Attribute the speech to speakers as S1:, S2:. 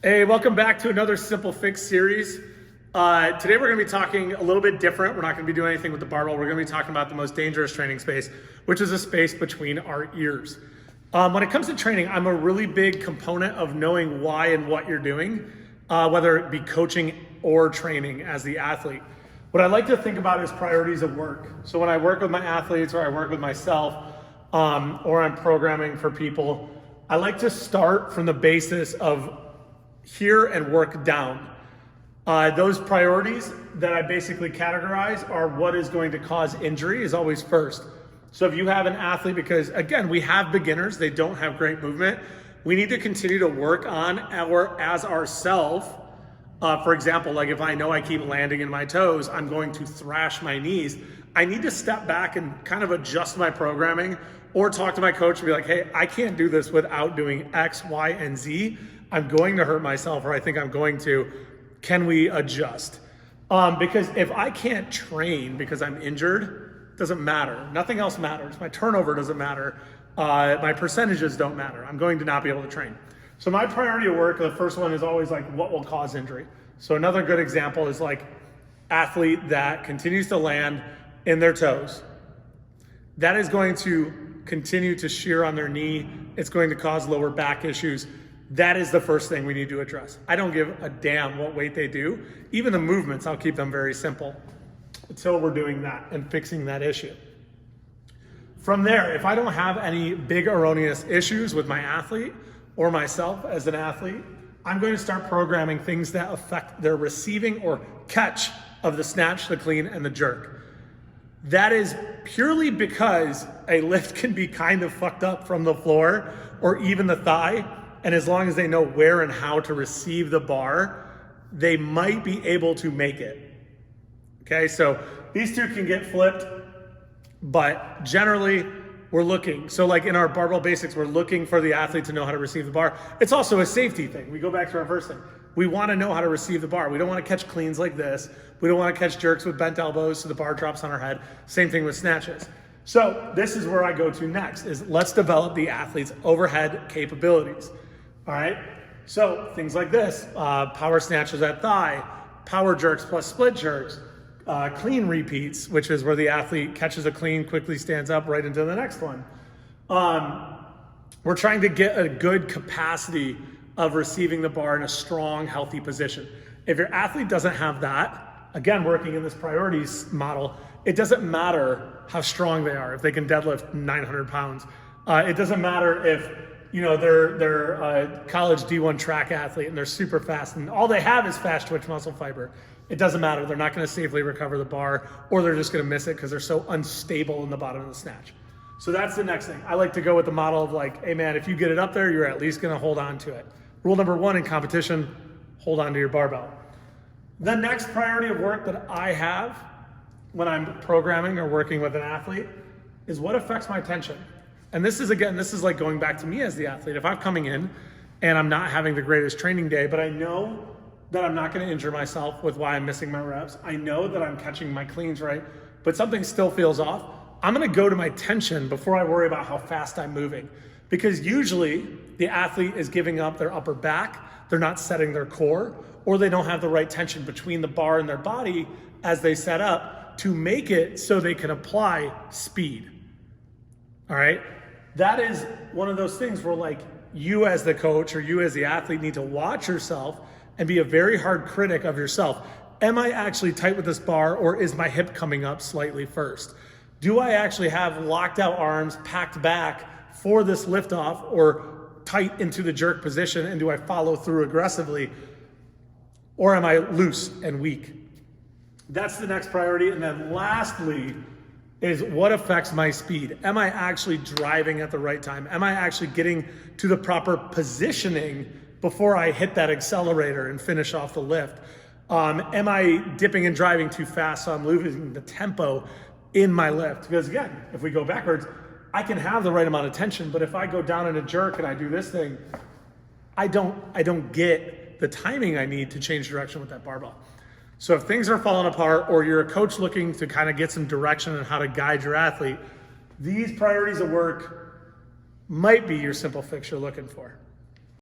S1: Hey, welcome back to another Simple Fix series. Today we're going to be talking a little bit different. We're not going to be doing anything with the barbell. We're going to be talking about the most dangerous training space, which is a space between our ears. When it comes to training, I'm a really big component of knowing why and what you're doing, whether it be coaching or training as the athlete. What I like to think about is priorities of work. So when I work with my athletes or I work with myself or I'm programming for people, I like to start from the basis of here and work down. Those priorities that I basically categorize are what is going to cause injury is always first. So if you have an athlete, because again, we have beginners, they don't have great movement. We need to continue to work on as ourselves. For example, like if I know I keep landing in my toes, I'm going to thrash my knees. I need to step back and kind of adjust my programming or talk to my coach and be like, hey, I can't do this without doing X, Y, and Z. I'm going to hurt myself, or I think I'm going to. Can we adjust? Because if I can't train because I'm injured, it doesn't matter. Nothing else matters. My turnover doesn't matter. My percentages don't matter. I'm going to not be able to train. So my priority of work, the first one is always like, what will cause injury? So another good example is like athlete that continues to land in their toes. That is going to continue to shear on their knee. It's going to cause lower back issues. That is the first thing we need to address. I don't give a damn what weight they do. Even the movements, I'll keep them very simple until we're doing that and fixing that issue. From there, if I don't have any big erroneous issues with my athlete or myself as an athlete, I'm going to start programming things that affect their receiving or catch of the snatch, the clean, and the jerk. That is purely because a lift can be kind of fucked up from the floor or even the thigh. And as long as they know where and how to receive the bar, they might be able to make it. Okay, so these two can get flipped, but generally we're looking. So like in our barbell basics, we're looking for the athlete to know how to receive the bar. It's also a safety thing. We go back to our first thing. We want to know how to receive the bar. We don't want to catch cleans like this. We don't want to catch jerks with bent elbows so the bar drops on our head. Same thing with snatches. So this is where I go to next, is let's develop the athlete's overhead capabilities. All right, so things like this, power snatches at thigh, power jerks plus split jerks, clean repeats, which is where the athlete catches a clean, quickly stands up right into the next one. We're trying to get a good capacity of receiving the bar in a strong, healthy position. If your athlete doesn't have that, again, working in this priorities model, it doesn't matter how strong they are. If they can deadlift 900 pounds, it doesn't matter if they're a college D1 track athlete and they're super fast and all they have is fast twitch muscle fiber. It doesn't matter. They're not going to safely recover the bar, or they're just going to miss it because they're so unstable in the bottom of the snatch. So that's the next thing. I like to go with the model of like, hey man, if you get it up there, you're at least going to hold on to it. Rule number one in competition, hold on to your barbell. The next priority of work that I have when I'm programming or working with an athlete is what affects my tension. And this is like going back to me as the athlete. If I'm coming in and I'm not having the greatest training day, but I know that I'm not going to injure myself with why I'm missing my reps. I know that I'm catching my cleans right, but something still feels off. I'm going to go to my tension before I worry about how fast I'm moving. Because usually the athlete is giving up their upper back, they're not setting their core, or they don't have the right tension between the bar and their body as they set up to make it so they can apply speed. All right? That is one of those things where like you as the coach or you as the athlete need to watch yourself and be a very hard critic of yourself. Am I actually tight with this bar, or is my hip coming up slightly first? Do I actually have locked out arms, packed back for this liftoff, or tight into the jerk position, and do I follow through aggressively? Or am I loose and weak? That's the next priority. And then lastly, is what affects my speed? Am I actually driving at the right time? Am I actually getting to the proper positioning before I hit that accelerator and finish off the lift? Am I dipping and driving too fast so I'm losing the tempo in my lift? Because again, if we go backwards, I can have the right amount of tension, but if I go down in a jerk and I do this thing, I don't get the timing I need to change direction with that barbell. So if things are falling apart, or you're a coach looking to kind of get some direction on how to guide your athlete, these priorities of work might be your simple fix you're looking for.